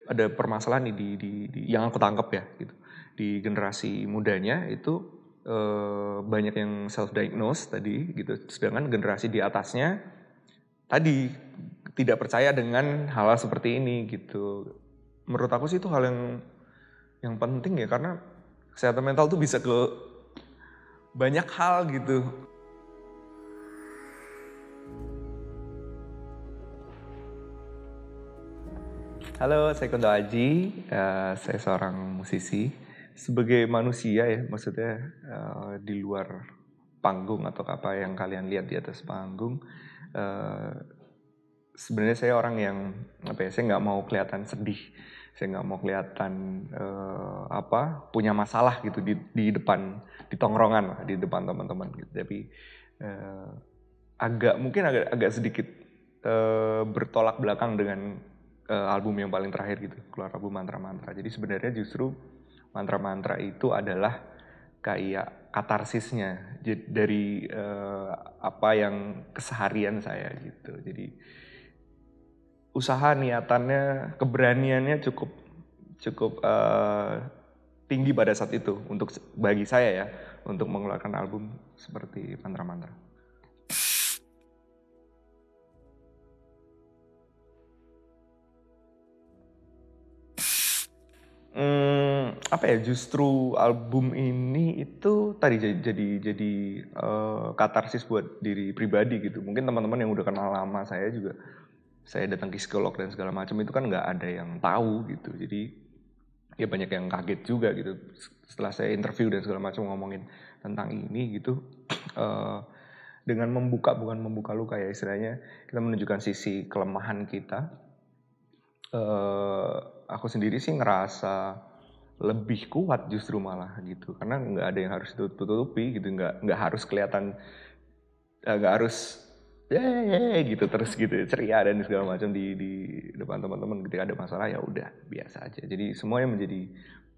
ada permasalahan nih yang aku tangkap ya gitu. Di generasi mudanya itu banyak yang self diagnose tadi gitu, sedangkan generasi di atasnya tadi tidak percaya dengan hal seperti ini gitu. Menurut aku sih itu hal yang penting ya, karena kesehatan mental tuh bisa ke banyak hal gitu. Halo, saya Kunto Aji. Saya seorang musisi. Sebagai manusia ya, maksudnya di luar panggung atau apa yang kalian lihat di atas panggung, sebenarnya saya orang yang saya nggak mau kelihatan sedih, saya nggak mau kelihatan punya masalah gitu di depan, di tongkrongan lah, di depan teman-teman gitu. Tapi mungkin agak sedikit bertolak belakang dengan album yang paling terakhir gitu, keluar album Mantra-Mantra. Jadi sebenarnya justru Mantra-Mantra itu adalah kayak katarsisnya dari apa yang keseharian saya gitu. Jadi usaha, niatannya, keberaniannya cukup tinggi pada saat itu untuk bagi saya ya, untuk mengeluarkan album seperti Mantra-Mantra. Justru album ini itu tadi jadi katarsis buat diri pribadi gitu. Mungkin teman-teman yang udah kenal lama saya juga, saya datang ke psikolog dan segala macam itu kan nggak ada yang tahu gitu. Jadi ya banyak yang kaget juga gitu setelah saya interview dan segala macam ngomongin tentang ini gitu. Dengan bukan membuka luka ya istilahnya, kita menunjukkan sisi kelemahan kita. Aku sendiri sih ngerasa lebih kuat justru malah gitu, karena nggak ada yang harus tutupi gitu, nggak harus kelihatan, nggak harus gitu terus gitu ceria dan segala macam di depan teman-teman. Ketika ada masalah ya udah biasa aja, jadi semuanya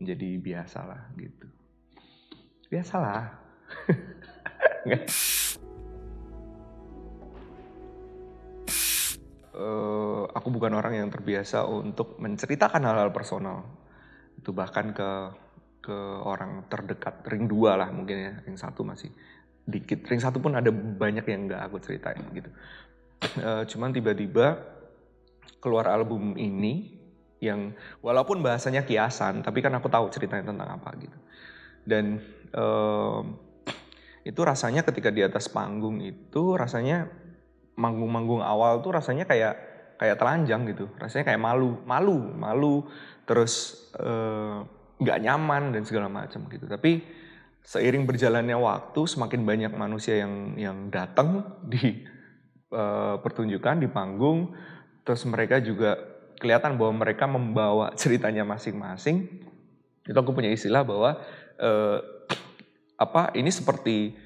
menjadi biasa lah gitu, biasalah. Aku bukan orang yang terbiasa untuk menceritakan hal-hal personal. Itu bahkan ke orang terdekat, ring 2 lah mungkin ya, ring 1 masih dikit, ring 1 pun ada banyak yang gak aku ceritain gitu. Cuman tiba-tiba keluar album ini yang walaupun bahasanya kiasan, tapi kan aku tahu ceritanya tentang apa gitu. Dan itu rasanya ketika di atas panggung itu rasanya manggung-manggung awal tuh rasanya kayak telanjang gitu, rasanya kayak malu, terus nggak nyaman dan segala macam gitu. Tapi seiring berjalannya waktu, semakin banyak manusia yang datang di pertunjukan di panggung, terus mereka juga kelihatan bahwa mereka membawa ceritanya masing-masing. Itu aku punya istilah bahwa ini seperti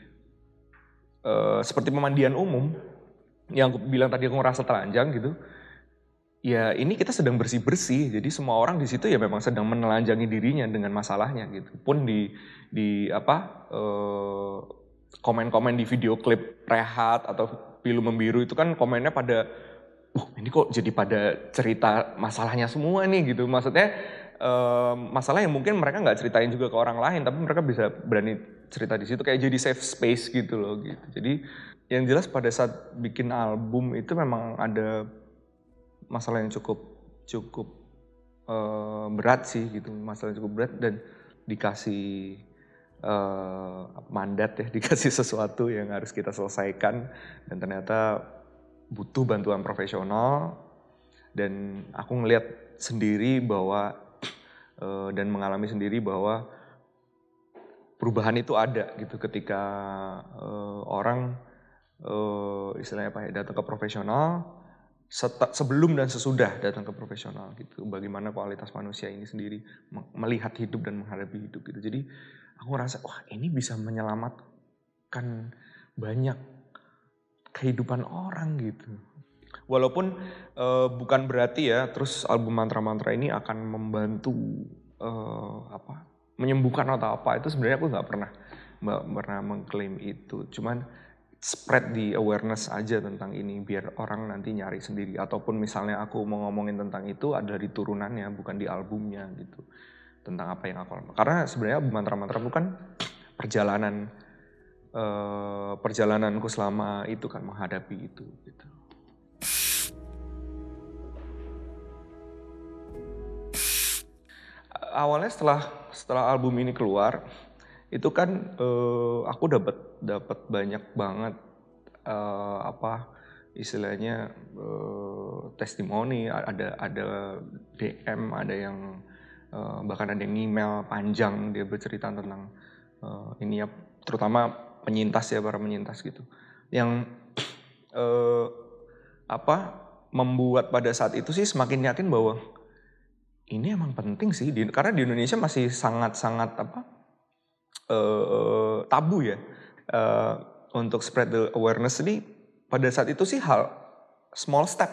pemandian umum. Yang aku bilang tadi aku ngerasa telanjang gitu, ya ini kita sedang bersih-bersih, jadi semua orang di situ ya memang sedang menelanjangi dirinya dengan masalahnya gitu. Pun komen-komen di video klip Rehat atau Pilu Membiru itu kan komennya pada, ini kok jadi pada cerita masalahnya semua nih gitu. Maksudnya masalah yang mungkin mereka nggak ceritain juga ke orang lain, tapi mereka bisa berani cerita di situ, kayak jadi safe space gitu loh gitu. Jadi yang jelas pada saat bikin album itu memang ada masalah yang cukup berat sih gitu, masalah yang cukup berat, dan dikasih mandat ya, dikasih sesuatu yang harus kita selesaikan, dan ternyata butuh bantuan profesional. Dan aku ngelihat sendiri bahwa dan mengalami sendiri bahwa perubahan itu ada gitu ketika orang istilahnya datang ke profesional, sebelum dan sesudah datang ke profesional gitu. Bagaimana kualitas manusia ini sendiri melihat hidup dan menghadapi hidup gitu. Jadi aku ngerasa wah ini bisa menyelamatkan banyak kehidupan orang gitu. Walaupun bukan berarti ya terus album Mantra-Mantra ini akan membantu menyembuhkan atau apa, itu sebenarnya aku nggak pernah mengklaim itu. Cuman spread the awareness aja tentang ini biar orang nanti nyari sendiri, ataupun misalnya aku mau ngomongin tentang itu ada di turunannya bukan di albumnya gitu, tentang apa yang aku lakukan. Karena sebenarnya mantra-mantra bukan perjalananku selama itu kan menghadapi itu gitu. Awalnya setelah album ini keluar itu kan aku dapat banyak banget istilahnya testimoni, ada DM, ada yang bahkan ada yang email panjang dia bercerita tentang ini ya, terutama penyintas ya, para penyintas gitu, yang membuat pada saat itu sih semakin yakin bahwa ini emang penting sih, karena di Indonesia masih sangat-sangat tabu ya untuk spread the awareness ini. Pada saat itu sih hal small step.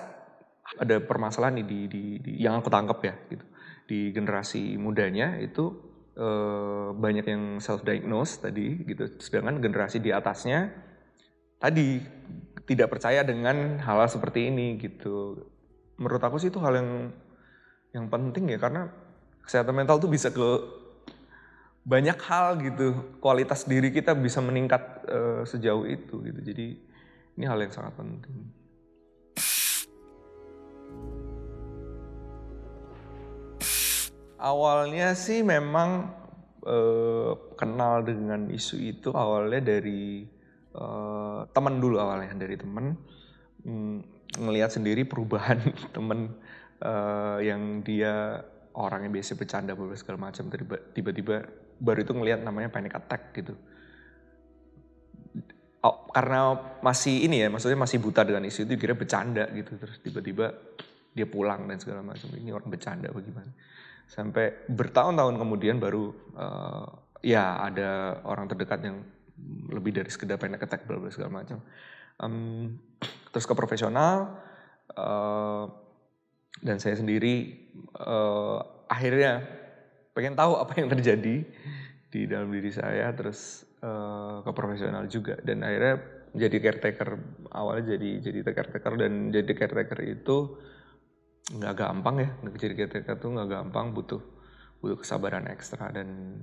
Ada permasalahan di yang aku tangkap ya gitu, di generasi mudanya itu banyak yang self diagnose tadi gitu, sedangkan generasi di atasnya tadi tidak percaya dengan hal seperti ini gitu. Menurut aku sih itu hal yang penting ya, karena kesehatan mental tuh bisa ke banyak hal gitu, kualitas diri kita bisa meningkat sejauh itu gitu. Jadi ini hal yang sangat penting. Awalnya sih memang kenal dengan isu itu awalnya dari teman dulu, awalnya dari teman, ngelihat sendiri perubahan teman yang dia orangnya biasa bercanda segala macam, tiba-tiba baru itu ngelihat namanya panic attack gitu. Karena masih ini ya, maksudnya masih buta dengan isu itu, kira bercanda gitu, terus tiba-tiba dia pulang dan segala macam, ini orang bercanda bagaimana. Sampai bertahun-tahun kemudian baru ya ada orang terdekat yang lebih dari sekedar panic attack segala macam. Terus ke profesional, dan saya sendiri akhirnya pengen tahu apa yang terjadi di dalam diri saya, terus ke profesional juga, dan akhirnya jadi caretaker. Awalnya jadi caretaker, dan jadi caretaker itu nggak gampang ya. Jadi caretaker tuh nggak gampang, butuh kesabaran ekstra, dan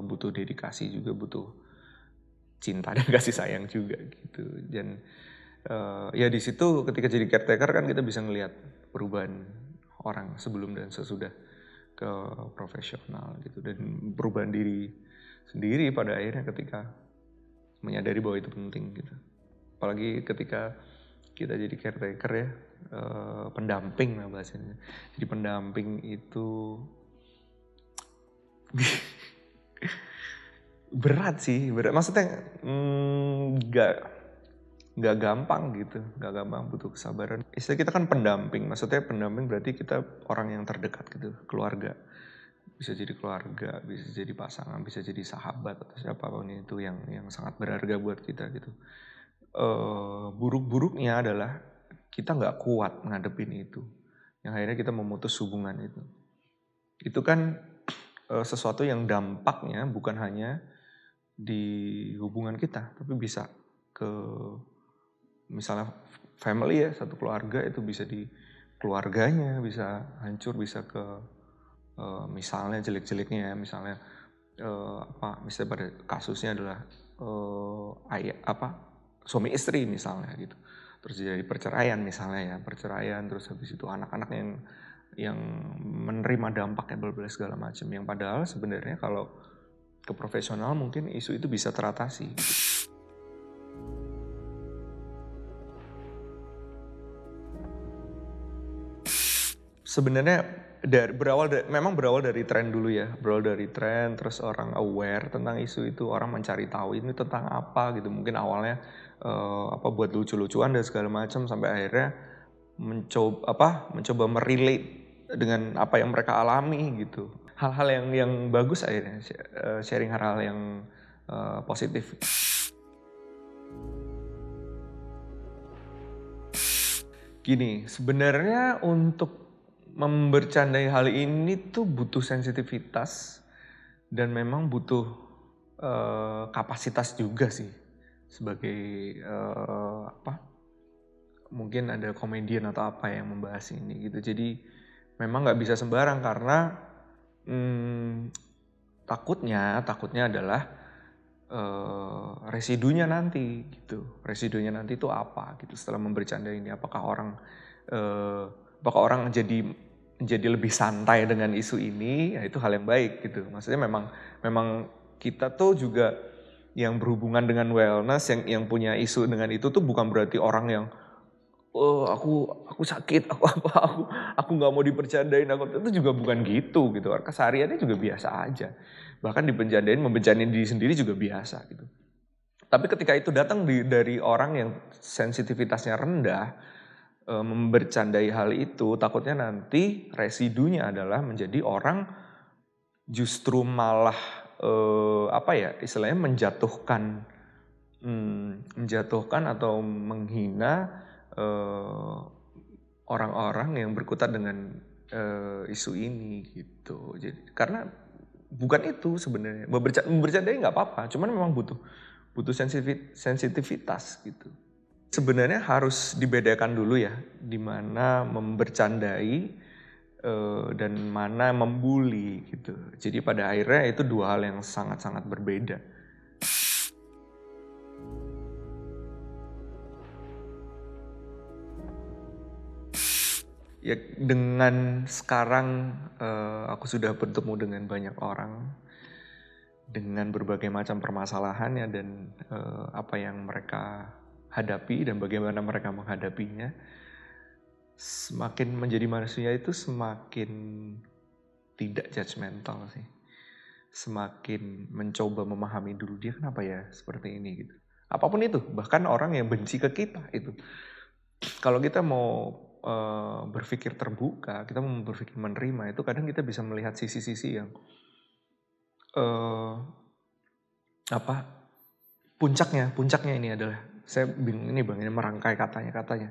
butuh dedikasi juga, butuh cinta dan kasih sayang juga gitu. Dan ya di situ ketika jadi caretaker kan kita bisa ngelihat perubahan orang sebelum dan sesudah ke profesional gitu, dan perubahan diri sendiri pada akhirnya ketika menyadari bahwa itu penting gitu. Apalagi ketika kita jadi caretaker ya, pendamping lah bahasanya. Jadi pendamping itu berat sih, maksudnya nggak gampang gitu, nggak gampang, butuh kesabaran. Istilah kita kan pendamping, maksudnya pendamping berarti kita orang yang terdekat gitu, keluarga. Bisa jadi keluarga, bisa jadi pasangan, bisa jadi sahabat atau siapapun itu yang sangat berharga buat kita gitu. Buruk-buruknya adalah kita nggak kuat ngadepin itu, yang akhirnya kita memutus hubungan itu. Itu kan sesuatu yang dampaknya bukan hanya di hubungan kita, tapi bisa ke misalnya family ya, satu keluarga itu bisa di keluarganya bisa hancur, bisa ke misalnya jelek-jeleknya ya, misalnya misalnya pada kasusnya adalah suami istri misalnya gitu, terus jadi perceraian misalnya ya, terus habis itu anak-anak yang menerima dampaknya segala macam, yang padahal sebenarnya kalau ke profesional mungkin isu itu bisa teratasi gitu. Sebenarnya memang berawal dari tren dulu ya, terus orang aware tentang isu itu, orang mencari tahu ini tentang apa gitu. Mungkin awalnya buat lucu-lucuan dan segala macam, sampai akhirnya mencoba merelate dengan apa yang mereka alami gitu. Hal-hal yang bagus akhirnya, sharing hal-hal yang positif. Gini, sebenarnya untuk membercandai hal ini tuh butuh sensitivitas dan memang butuh kapasitas juga sih. sebagai mungkin ada komedian atau apa yang membahas ini gitu. Jadi memang nggak bisa sembarang karena takutnya adalah residunya nanti gitu. Residunya nanti itu apa gitu setelah membercanda ini. Apakah orang jadi lebih santai dengan isu ini? Ya itu hal yang baik gitu. Maksudnya memang kita tuh juga yang berhubungan dengan wellness, yang punya isu dengan itu tuh bukan berarti orang yang aku sakit, aku nggak mau dibercandain, itu juga bukan gitu. Kesehariannya juga biasa aja. Bahkan membercandain diri sendiri juga biasa gitu. Tapi ketika itu datang dari orang yang sensitivitasnya rendah, membercandai hal itu, takutnya nanti residunya adalah menjadi orang justru malah istilahnya menjatuhkan atau menghina orang-orang yang berkutat dengan isu ini gitu. Jadi karena bukan itu sebenarnya, membercandai nggak apa-apa, cuman memang butuh sensitivitas gitu. Sebenarnya harus dibedakan dulu ya, di mana membercandai dan mana membuli gitu. Jadi pada akhirnya itu dua hal yang sangat-sangat berbeda. Ya dengan sekarang aku sudah bertemu dengan banyak orang dengan berbagai macam permasalahannya dan apa yang mereka hadapi dan bagaimana mereka menghadapinya. Semakin menjadi manusia itu semakin tidak judgmental sih. Semakin mencoba memahami dulu dia kenapa ya seperti ini gitu. Apapun itu, bahkan orang yang benci ke kita itu. Kalau kita mau berpikir terbuka, kita mau berpikir menerima, itu kadang kita bisa melihat sisi-sisi yang puncaknya ini adalah, saya bingung ini Bang, ini merangkai katanya.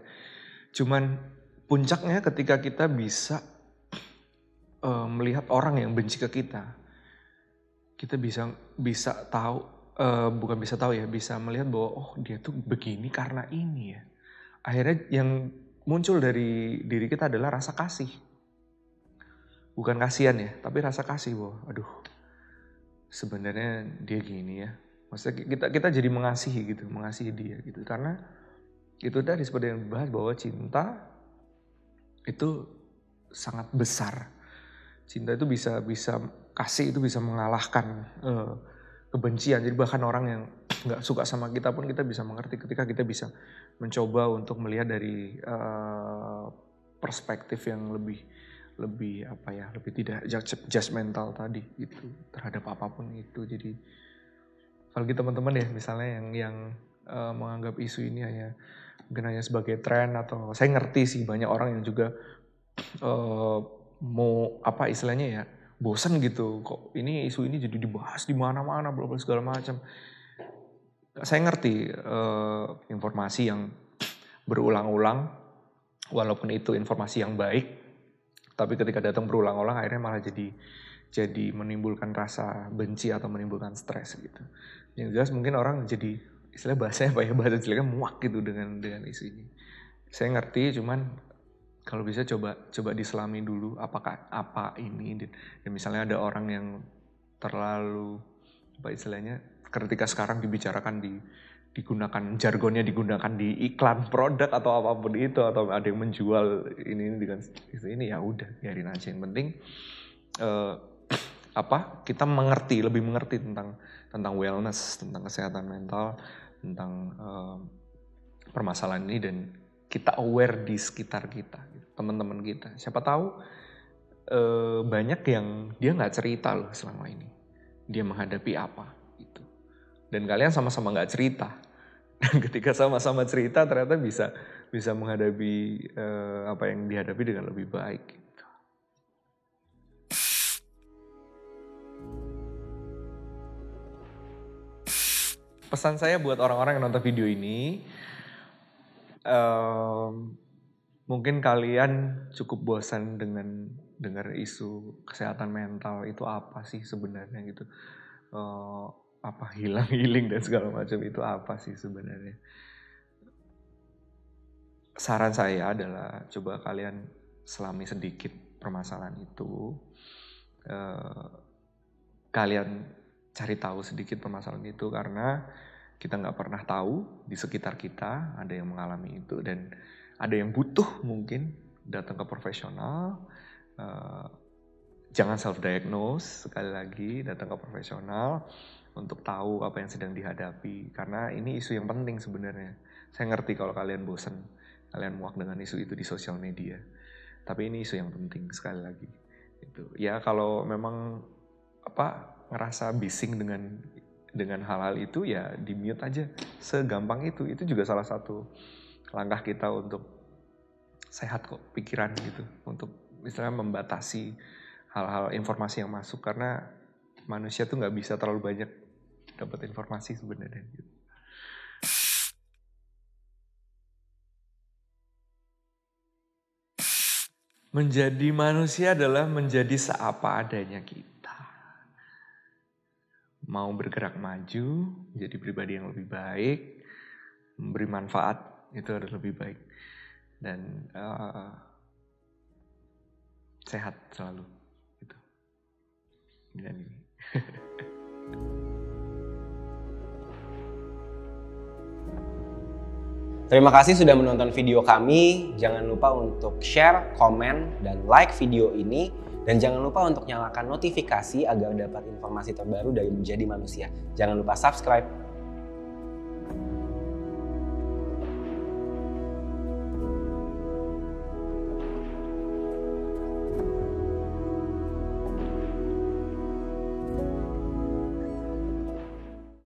Cuman puncaknya ketika kita bisa melihat orang yang benci ke kita bisa tahu, bukan bisa tahu ya, bisa melihat bahwa oh dia tuh begini karena ini ya. Akhirnya yang muncul dari diri kita adalah rasa kasih. Bukan kasihan ya, tapi rasa kasih bahwa aduh sebenarnya dia gini ya. Maksudnya kita jadi mengasihi dia gitu. Karena itu tadi seperti yang dibahas bahwa cinta itu sangat besar. Cinta itu bisa kasih itu bisa mengalahkan kebencian. Jadi bahkan orang yang nggak suka sama kita pun kita bisa mengerti ketika kita bisa mencoba untuk melihat dari perspektif yang lebih tidak judgmental tadi gitu terhadap apapun itu. Jadi apalagi teman-teman ya misalnya yang menganggap isu ini mungkin hanya sebagai tren, atau saya ngerti sih banyak orang yang juga mau istilahnya ya bosan gitu, kok ini isu ini jadi dibahas di mana-mana bla bla segala macam. Saya ngerti informasi yang berulang-ulang, walaupun itu informasi yang baik, tapi ketika datang berulang-ulang akhirnya malah jadi menimbulkan rasa benci atau menimbulkan stres gitu. Yang jelas mungkin orang jadi istilah bahasanya bahasa jeleknya muak gitu dengan isu ini. Saya ngerti, cuman kalau bisa coba diselami dulu apa ini, dan misalnya ada orang yang terlalu istilahnya ketika sekarang dibicarakan digunakan jargonnya digunakan di iklan produk atau apapun itu, atau ada yang menjual ini dengan ini, ya udah biarin aja. Yang penting kita lebih mengerti tentang wellness, tentang kesehatan mental, tentang permasalahan ini, dan kita aware di sekitar kita, teman-teman kita. Siapa tahu banyak yang dia nggak cerita loh selama ini dia menghadapi apa gitu, dan kalian sama-sama nggak cerita. Dan ketika sama-sama cerita ternyata bisa menghadapi apa yang dihadapi dengan lebih baik. Gitu. Pesan saya buat orang-orang yang nonton video ini, mungkin kalian cukup bosan dengan dengar isu kesehatan mental itu apa sih sebenarnya gitu. apa healing dan segala macam itu apa sih sebenarnya. Saran saya adalah coba kalian selami sedikit permasalahan itu, kalian cari tahu sedikit permasalahan itu, karena kita nggak pernah tahu di sekitar kita ada yang mengalami itu dan ada yang butuh mungkin datang ke profesional. Jangan self-diagnose, sekali lagi datang ke profesional untuk tahu apa yang sedang dihadapi. Karena ini isu yang penting sebenarnya. Saya ngerti kalau kalian bosan, kalian muak dengan isu itu di sosial media. Tapi ini isu yang penting sekali lagi. Itu. Ya kalau memang ngerasa bising dengan hal-hal itu ya di mute aja. Segampang itu juga salah satu langkah kita untuk sehat kok pikiran gitu. Untuk misalnya membatasi hal-hal informasi yang masuk, karena manusia tuh nggak bisa terlalu banyak dapat informasi sebenarnya. Menjadi manusia adalah menjadi seapa adanya kita. Mau bergerak maju, jadi pribadi yang lebih baik, memberi manfaat, itu adalah lebih baik. Dan sehat selalu. Dan ini. Terima kasih sudah menonton video kami. Jangan lupa untuk share, komen, dan like video ini. Dan jangan lupa untuk nyalakan notifikasi agar dapat informasi terbaru dari Menjadi Manusia. Jangan lupa subscribe.